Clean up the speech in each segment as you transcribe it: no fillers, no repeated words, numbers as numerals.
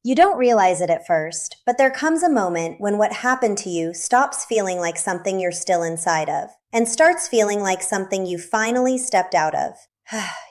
You don't realize it at first, but there comes a moment when what happened to you stops feeling like something you're still inside of and starts feeling like something you finally stepped out of.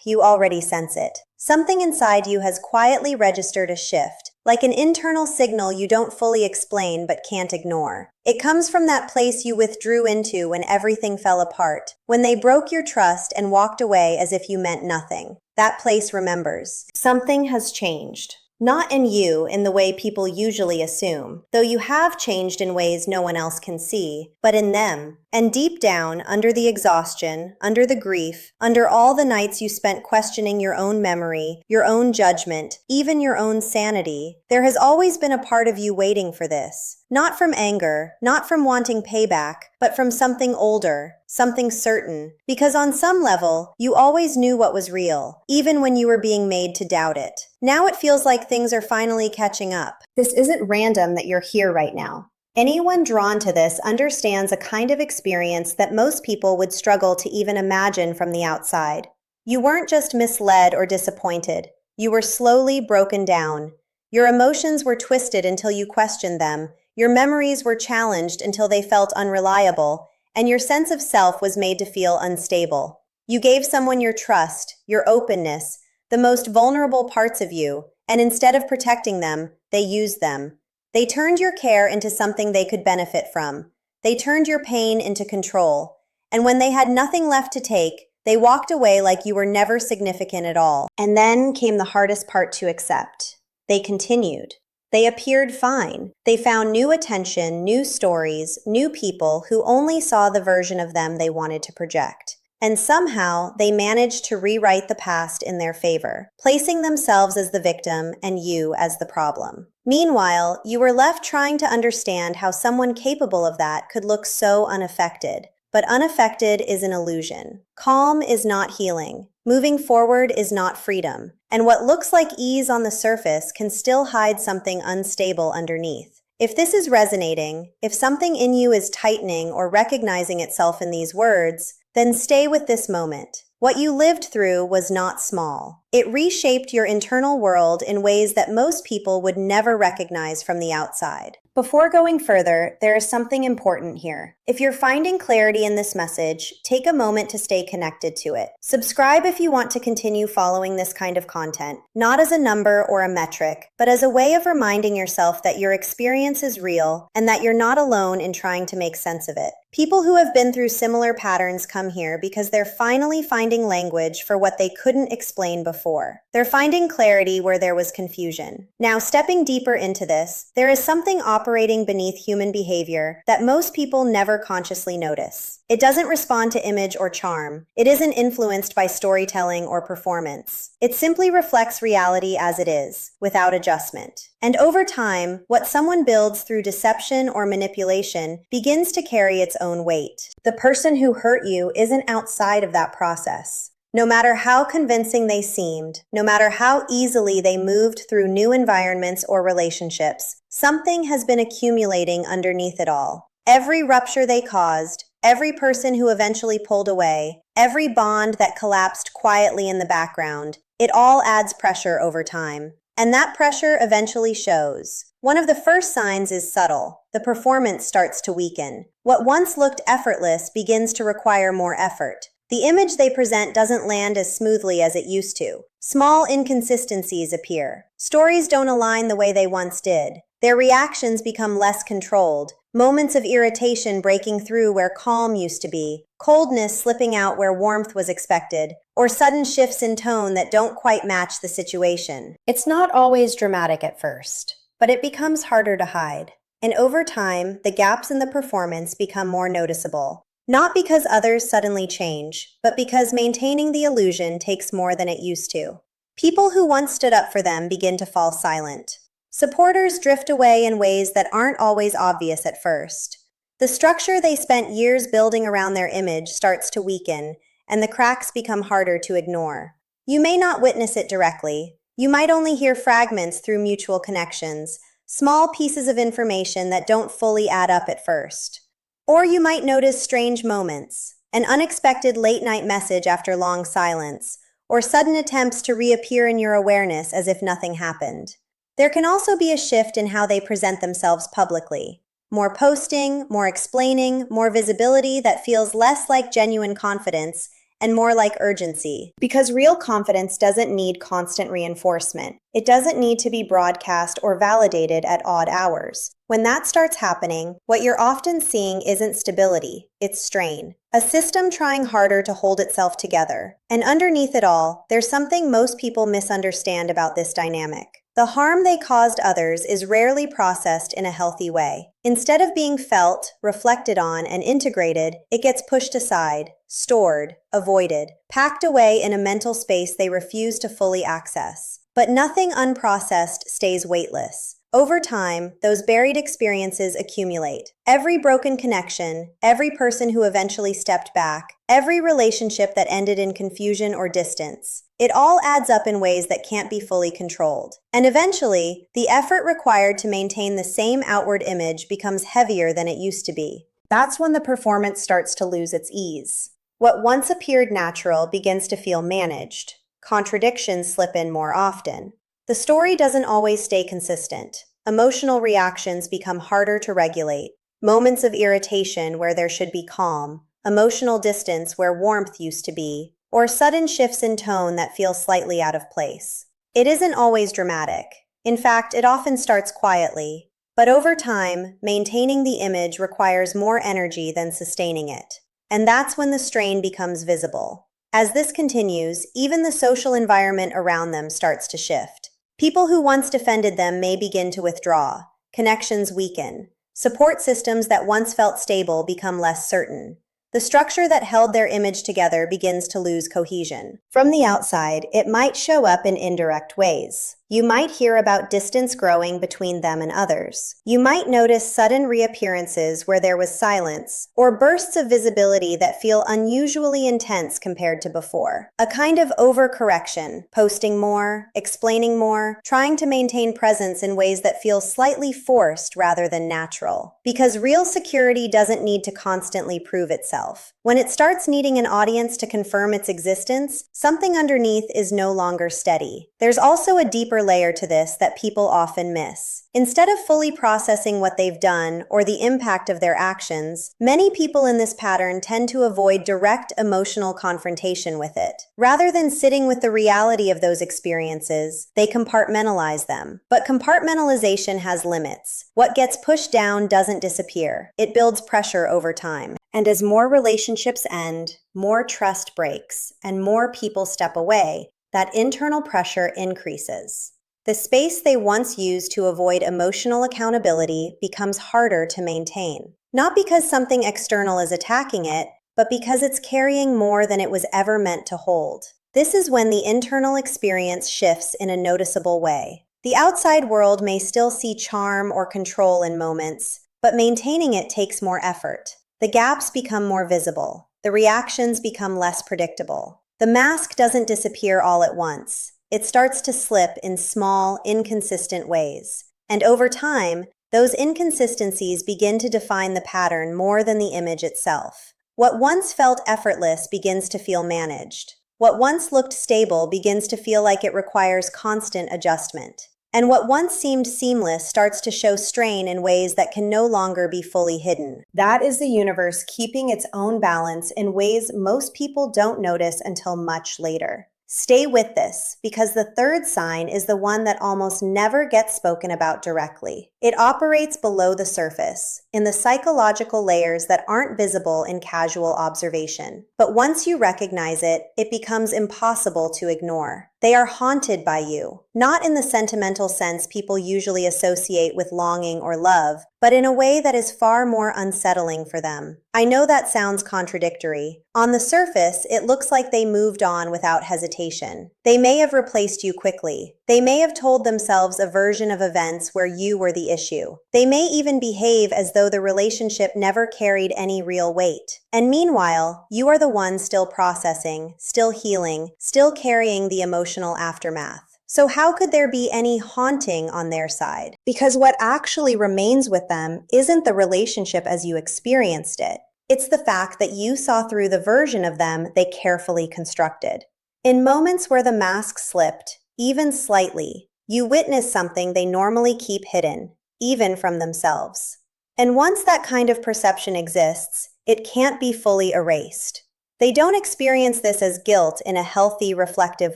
You already sense it. Something inside you has quietly registered a shift, like an internal signal you don't fully explain but can't ignore. It comes from that place you withdrew into when everything fell apart, when they broke your trust and walked away as if you meant nothing. That place remembers. Something has changed. Not in you in the way people usually assume, though you have changed in ways no one else can see, but in them. And deep down, under the exhaustion, under the grief, under all the nights you spent questioning your own memory, your own judgment, even your own sanity, there has always been a part of you waiting for this. Not from anger, not from wanting payback, but from something older, something certain. Because on some level, you always knew what was real, even when you were being made to doubt it. Now it feels like things are finally catching up. This isn't random that you're here right now. Anyone drawn to this understands a kind of experience that most people would struggle to even imagine from the outside. You weren't just misled or disappointed. You were slowly broken down. Your emotions were twisted until you questioned them. Your memories were challenged until they felt unreliable, and your sense of self was made to feel unstable. You gave someone your trust, your openness, the most vulnerable parts of you, and instead of protecting them, they used them. They turned your care into something they could benefit from. They turned your pain into control. And when they had nothing left to take, they walked away like you were never significant at all. And then came the hardest part to accept. They continued. They appeared fine. They found new attention, new stories, new people who only saw the version of them they wanted to project. And somehow, they managed to rewrite the past in their favor, placing themselves as the victim and you as the problem. Meanwhile, you were left trying to understand how someone capable of that could look so unaffected. But unaffected is an illusion. Calm is not healing. Moving forward is not freedom. And what looks like ease on the surface can still hide something unstable underneath. If this is resonating, if something in you is tightening or recognizing itself in these words, then stay with this moment. What you lived through was not small. It reshaped your internal world in ways that most people would never recognize from the outside. Before going further, there is something important here. If you're finding clarity in this message, take a moment to stay connected to it. Subscribe if you want to continue following this kind of content, not as a number or a metric, but as a way of reminding yourself that your experience is real and that you're not alone in trying to make sense of it. People who have been through similar patterns come here because they're finally finding language for what they couldn't explain before. They're finding clarity where there was confusion. Now, stepping deeper into this, there is something operating beneath human behavior that most people never consciously notice. It doesn't respond to image or charm. It isn't influenced by storytelling or performance. It simply reflects reality as it is, without adjustment. And over time, what someone builds through deception or manipulation begins to carry its own weight. The person who hurt you isn't outside of that process. No matter how convincing they seemed, no matter how easily they moved through new environments or relationships, something has been accumulating underneath it all. Every rupture they caused, every person who eventually pulled away, every bond that collapsed quietly in the background, it all adds pressure over time. And that pressure eventually shows. One of the first signs is subtle. The performance starts to weaken. What once looked effortless begins to require more effort. The image they present doesn't land as smoothly as it used to. Small inconsistencies appear. Stories don't align the way they once did. Their reactions become less controlled. Moments of irritation breaking through where calm used to be. Coldness slipping out where warmth was expected. Or sudden shifts in tone that don't quite match the situation. It's not always dramatic at first, but it becomes harder to hide. And over time, the gaps in the performance become more noticeable. Not because others suddenly change, but because maintaining the illusion takes more than it used to. People who once stood up for them begin to fall silent. Supporters drift away in ways that aren't always obvious at first. The structure they spent years building around their image starts to weaken, and the cracks become harder to ignore. You may not witness it directly. You might only hear fragments through mutual connections, small pieces of information that don't fully add up at first. Or you might notice strange moments, an unexpected late-night message after long silence, or sudden attempts to reappear in your awareness as if nothing happened. There can also be a shift in how they present themselves publicly. More posting, more explaining, more visibility that feels less like genuine confidence and more like urgency. Because real confidence doesn't need constant reinforcement. It doesn't need to be broadcast or validated at odd hours. When that starts happening, what you're often seeing isn't stability, it's strain. A system trying harder to hold itself together. And underneath it all, there's something most people misunderstand about this dynamic. The harm they caused others is rarely processed in a healthy way. Instead of being felt, reflected on, and integrated, it gets pushed aside, stored, avoided, packed away in a mental space they refuse to fully access. But nothing unprocessed stays weightless. Over time, those buried experiences accumulate. Every broken connection, every person who eventually stepped back, every relationship that ended in confusion or distance. It all adds up in ways that can't be fully controlled. And eventually, the effort required to maintain the same outward image becomes heavier than it used to be. That's when the performance starts to lose its ease. What once appeared natural begins to feel managed. Contradictions slip in more often. The story doesn't always stay consistent. Emotional reactions become harder to regulate. Moments of irritation where there should be calm, emotional distance where warmth used to be, or sudden shifts in tone that feel slightly out of place. It isn't always dramatic. In fact, it often starts quietly. But over time, maintaining the image requires more energy than sustaining it. And that's when the strain becomes visible. As this continues, even the social environment around them starts to shift. People who once defended them may begin to withdraw. Connections weaken. Support systems that once felt stable become less certain. The structure that held their image together begins to lose cohesion. From the outside, it might show up in indirect ways. You might hear about distance growing between them and others. You might notice sudden reappearances where there was silence, or bursts of visibility that feel unusually intense compared to before. A kind of overcorrection, posting more, explaining more, trying to maintain presence in ways that feel slightly forced rather than natural. Because real security doesn't need to constantly prove itself. When it starts needing an audience to confirm its existence, something underneath is no longer steady. There's also a deeper layer to this that people often miss. Instead of fully processing what they've done or the impact of their actions, many people in this pattern tend to avoid direct emotional confrontation with it. Rather than sitting with the reality of those experiences, they compartmentalize them. But compartmentalization has limits. What gets pushed down doesn't disappear. It builds pressure over time. And as more relationships end, more trust breaks, and more people step away, that internal pressure increases. The space they once used to avoid emotional accountability becomes harder to maintain. Not because something external is attacking it, but because it's carrying more than it was ever meant to hold. This is when the internal experience shifts in a noticeable way. The outside world may still see charm or control in moments, but maintaining it takes more effort. The gaps become more visible. The reactions become less predictable. The mask doesn't disappear all at once. It starts to slip in small, inconsistent ways. And over time, those inconsistencies begin to define the pattern more than the image itself. What once felt effortless begins to feel managed. What once looked stable begins to feel like it requires constant adjustment. And what once seemed seamless starts to show strain in ways that can no longer be fully hidden. That is the universe keeping its own balance in ways most people don't notice until much later. Stay with this, because the third sign is the one that almost never gets spoken about directly. It operates below the surface, in the psychological layers that aren't visible in casual observation. But once you recognize it, it becomes impossible to ignore. They are haunted by you, not in the sentimental sense people usually associate with longing or love, but in a way that is far more unsettling for them. I know that sounds contradictory. On the surface, it looks like they moved on without hesitation. They may have replaced you quickly. They may have told themselves a version of events where you were the issue. They may even behave as though the relationship never carried any real weight. And meanwhile, you are the one still processing, still healing, still carrying the emotional aftermath. So how could there be any haunting on their side? Because what actually remains with them isn't the relationship as you experienced it. It's the fact that you saw through the version of them they carefully constructed. In moments where the mask slipped, even slightly, You witness something they normally keep hidden, even from themselves. And once that kind of perception exists, it can't be fully erased. They don't experience this as guilt in a healthy, reflective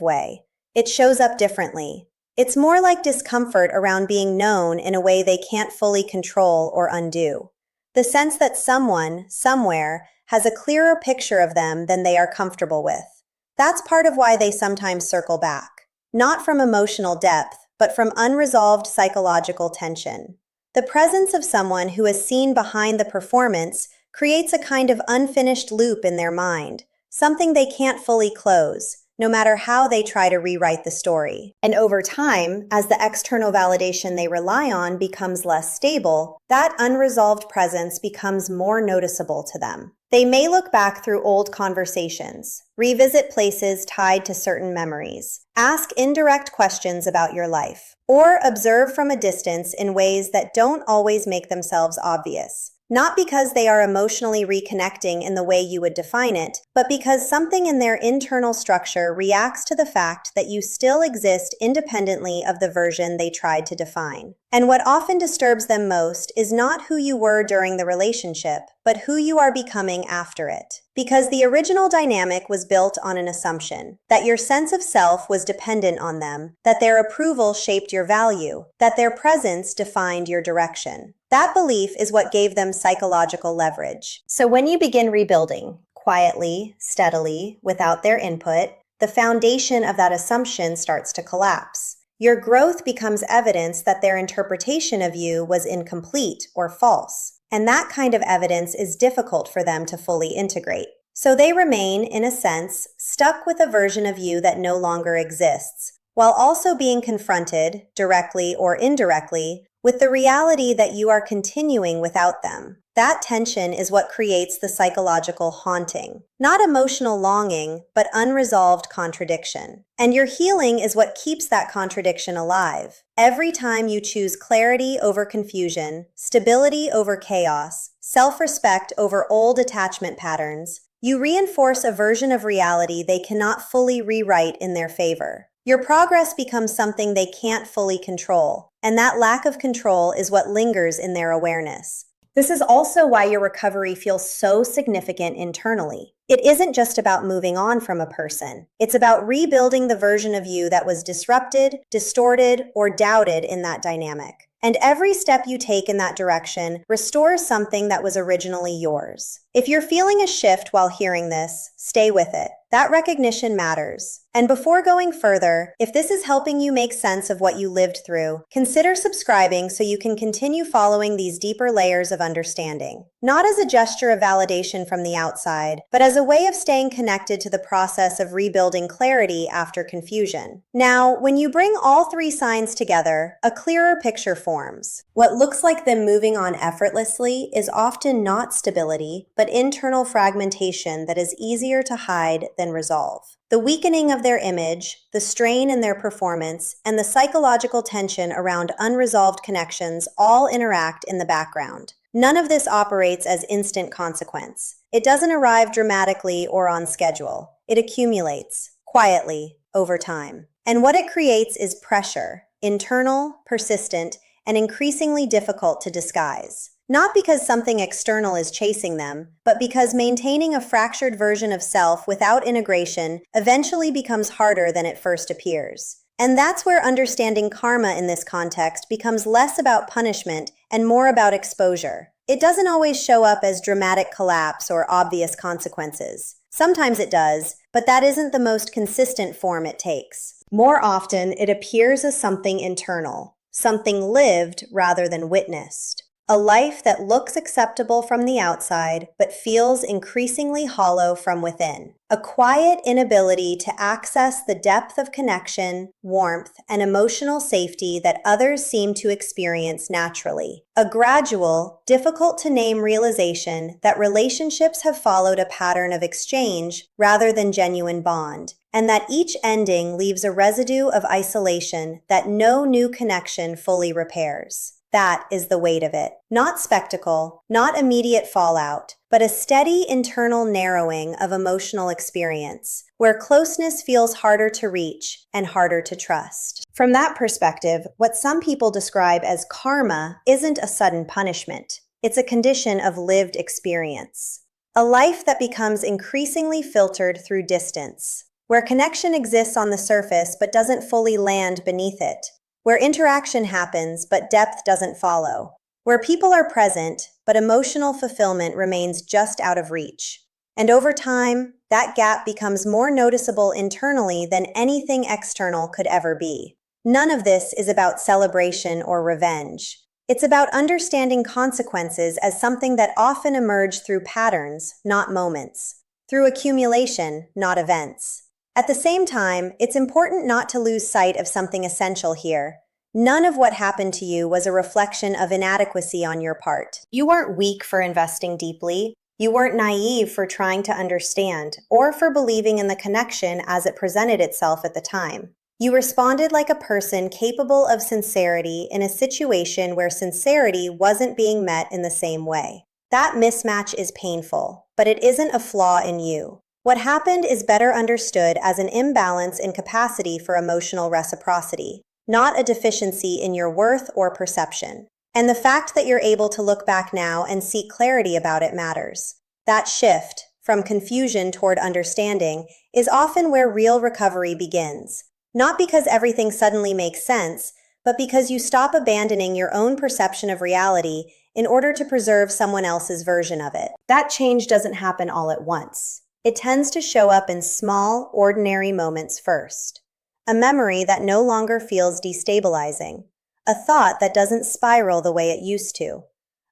way. It shows up differently. It's more like discomfort around being known in a way they can't fully control or undo. The sense that someone, somewhere, has a clearer picture of them than they are comfortable with. That's part of why they sometimes circle back. Not from emotional depth, but from unresolved psychological tension. The presence of someone who is seen behind the performance creates a kind of unfinished loop in their mind, something they can't fully close, no matter how they try to rewrite the story. And over time, as the external validation they rely on becomes less stable, that unresolved presence becomes more noticeable to them. They may look back through old conversations, revisit places tied to certain memories, ask indirect questions about your life, or observe from a distance in ways that don't always make themselves obvious. Not because they are emotionally reconnecting in the way you would define it, but because something in their internal structure reacts to the fact that you still exist independently of the version they tried to define. And what often disturbs them most is not who you were during the relationship, but who you are becoming after it. Because the original dynamic was built on an assumption that your sense of self was dependent on them, that their approval shaped your value, that their presence defined your direction. That belief is what gave them psychological leverage. So when you begin rebuilding, quietly, steadily, without their input, the foundation of that assumption starts to collapse. Your growth becomes evidence that their interpretation of you was incomplete or false. And that kind of evidence is difficult for them to fully integrate. So they remain, in a sense, stuck with a version of you that no longer exists, while also being confronted, directly or indirectly, with the reality that you are continuing without them. That tension is what creates the psychological haunting. Not emotional longing, but unresolved contradiction. And your healing is what keeps that contradiction alive. Every time you choose clarity over confusion, stability over chaos, self-respect over old attachment patterns, you reinforce a version of reality they cannot fully rewrite in their favor. Your progress becomes something they can't fully control, and that lack of control is what lingers in their awareness. This is also why your recovery feels so significant internally. It isn't just about moving on from a person. It's about rebuilding the version of you that was disrupted, distorted, or doubted in that dynamic. And every step you take in that direction restores something that was originally yours. If you're feeling a shift while hearing this, stay with it. That recognition matters. And before going further, if this is helping you make sense of what you lived through, consider subscribing so you can continue following these deeper layers of understanding. Not as a gesture of validation from the outside, but as a way of staying connected to the process of rebuilding clarity after confusion. Now, when you bring all three signs together, a clearer picture forms. What looks like them moving on effortlessly is often not stability, but internal fragmentation that is easier to hide than resolve. The weakening of their image, the strain in their performance, and the psychological tension around unresolved connections all interact in the background. None of this operates as instant consequence. It doesn't arrive dramatically or on schedule. It accumulates, quietly, over time. And what it creates is pressure, internal, persistent, and increasingly difficult to disguise. Not because something external is chasing them, but because maintaining a fractured version of self without integration eventually becomes harder than it first appears. And that's where understanding karma in this context becomes less about punishment and more about exposure. It doesn't always show up as dramatic collapse or obvious consequences. Sometimes it does, but that isn't the most consistent form it takes. More often, it appears as something internal, something lived rather than witnessed. A life that looks acceptable from the outside, but feels increasingly hollow from within. A quiet inability to access the depth of connection, warmth, and emotional safety that others seem to experience naturally. A gradual, difficult-to-name realization that relationships have followed a pattern of exchange rather than genuine bond, and that each ending leaves a residue of isolation that no new connection fully repairs. That is the weight of it. Not spectacle, not immediate fallout, but a steady internal narrowing of emotional experience, where closeness feels harder to reach and harder to trust. From that perspective, what some people describe as karma isn't a sudden punishment. It's a condition of lived experience. A life that becomes increasingly filtered through distance, where connection exists on the surface but doesn't fully land beneath it, where interaction happens but depth doesn't follow, where people are present but emotional fulfillment remains just out of reach. And over time, that gap becomes more noticeable internally than anything external could ever be. None of this is about celebration or revenge. It's about understanding consequences as something that often emerge through patterns, not moments, through accumulation, not events. At the same time, it's important not to lose sight of something essential here. None of what happened to you was a reflection of inadequacy on your part. You weren't weak for investing deeply. You weren't naive for trying to understand, or for believing in the connection as it presented itself at the time. You responded like a person capable of sincerity in a situation where sincerity wasn't being met in the same way. That mismatch is painful, but it isn't a flaw in you. What happened is better understood as an imbalance in capacity for emotional reciprocity, not a deficiency in your worth or perception. And the fact that you're able to look back now and seek clarity about it matters. That shift, from confusion toward understanding, is often where real recovery begins. Not because everything suddenly makes sense, but because you stop abandoning your own perception of reality in order to preserve someone else's version of it. That change doesn't happen all at once. It tends to show up in small, ordinary moments first. A memory that no longer feels destabilizing. A thought that doesn't spiral the way it used to.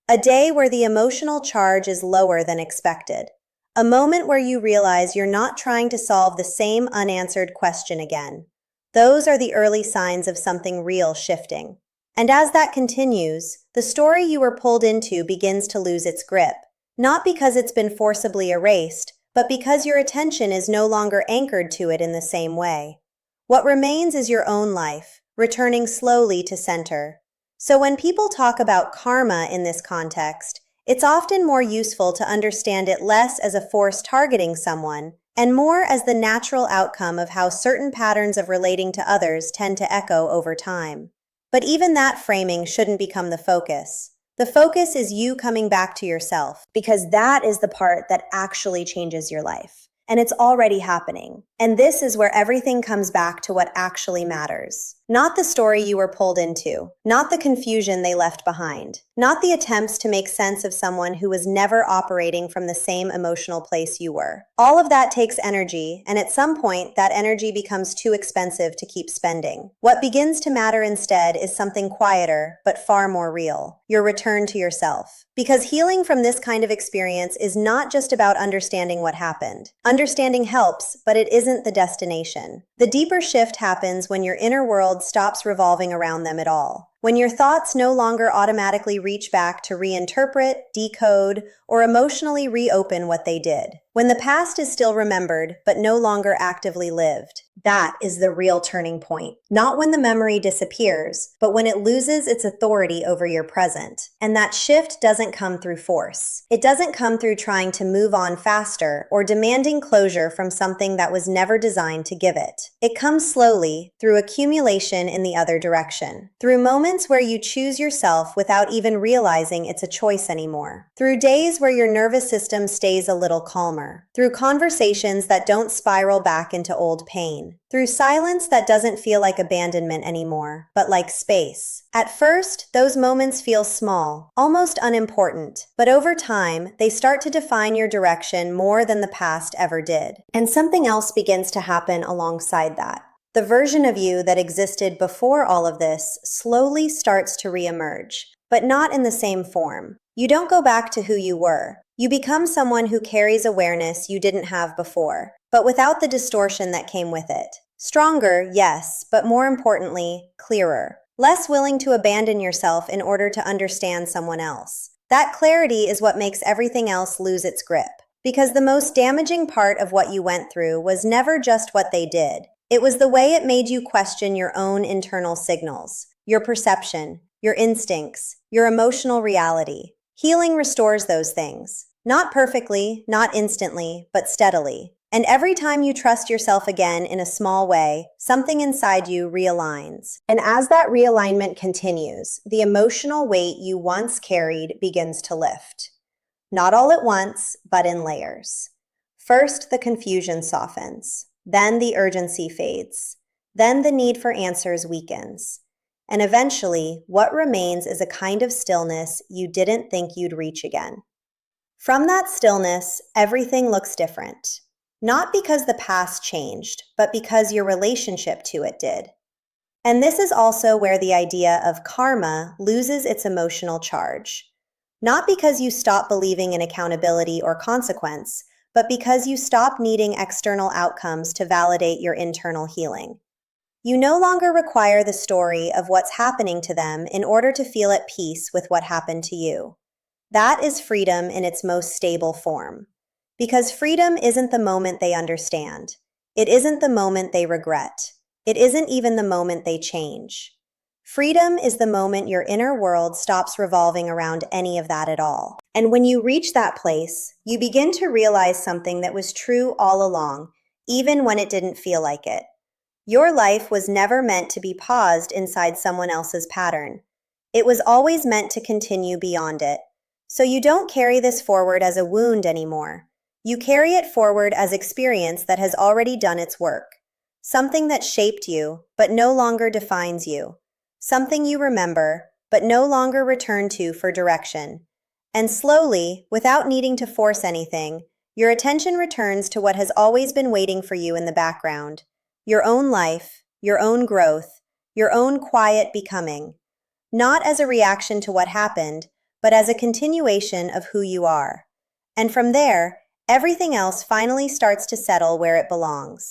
A day where the emotional charge is lower than expected. A moment where you realize you're not trying to solve the same unanswered question again. Those are the early signs of something real shifting. And as that continues, the story you were pulled into begins to lose its grip, not because it's been forcibly erased, but because your attention is no longer anchored to it in the same way. What remains is your own life, returning slowly to center. So when people talk about karma in this context, it's often more useful to understand it less as a force targeting someone, and more as the natural outcome of how certain patterns of relating to others tend to echo over time. But even that framing shouldn't become the focus. The focus is you coming back to yourself, because that is the part that actually changes your life. And it's already happening. And this is where everything comes back to what actually matters. Not the story you were pulled into, not the confusion they left behind, not the attempts to make sense of someone who was never operating from the same emotional place you were. All of that takes energy, and at some point, that energy becomes too expensive to keep spending. What begins to matter instead is something quieter, but far more real. Your return to yourself. Because healing from this kind of experience is not just about understanding what happened. Understanding helps, but it isn't the destination. The deeper shift happens when your inner world stops revolving around them at all. When your thoughts no longer automatically reach back to reinterpret, decode, or emotionally reopen what they did. When the past is still remembered, but no longer actively lived. That is the real turning point. Not when the memory disappears, but when it loses its authority over your present. And that shift doesn't come through force. It doesn't come through trying to move on faster or demanding closure from something that was never designed to give it. It comes slowly, through accumulation in the other direction. Through moments where you choose yourself without even realizing it's a choice anymore. Through days where your nervous system stays a little calmer. Through conversations that don't spiral back into old pain. Through silence that doesn't feel like abandonment anymore, but like space. At first, those moments feel small, almost unimportant, but over time, they start to define your direction more than the past ever did. And something else begins to happen alongside that. The version of you that existed before all of this slowly starts to reemerge, but not in the same form. You don't go back to who you were. You become someone who carries awareness you didn't have before, but without the distortion that came with it. Stronger, yes, but more importantly, clearer. Less willing to abandon yourself in order to understand someone else. That clarity is what makes everything else lose its grip. Because the most damaging part of what you went through was never just what they did. It was the way it made you question your own internal signals, your perception, your instincts, your emotional reality. Healing restores those things. Not perfectly, not instantly, but steadily. And every time you trust yourself again in a small way, something inside you realigns. And as that realignment continues, the emotional weight you once carried begins to lift. Not all at once, but in layers. First, the confusion softens. Then the urgency fades. Then the need for answers weakens. And eventually, what remains is a kind of stillness you didn't think you'd reach again. From that stillness, everything looks different. Not because the past changed, but because your relationship to it did. And this is also where the idea of karma loses its emotional charge. Not because you stop believing in accountability or consequence, but because you stop needing external outcomes to validate your internal healing. You no longer require the story of what's happening to them in order to feel at peace with what happened to you. That is freedom in its most stable form. Because freedom isn't the moment they understand. It isn't the moment they regret. It isn't even the moment they change. Freedom is the moment your inner world stops revolving around any of that at all. And when you reach that place, you begin to realize something that was true all along, even when it didn't feel like it. Your life was never meant to be paused inside someone else's pattern. It was always meant to continue beyond it. So you don't carry this forward as a wound anymore. You carry it forward as experience that has already done its work. Something that shaped you, but no longer defines you. Something you remember, but no longer return to for direction. And slowly, without needing to force anything, your attention returns to what has always been waiting for you in the background. Your own life, your own growth, your own quiet becoming. Not as a reaction to what happened, but as a continuation of who you are. And from there, everything else finally starts to settle where it belongs.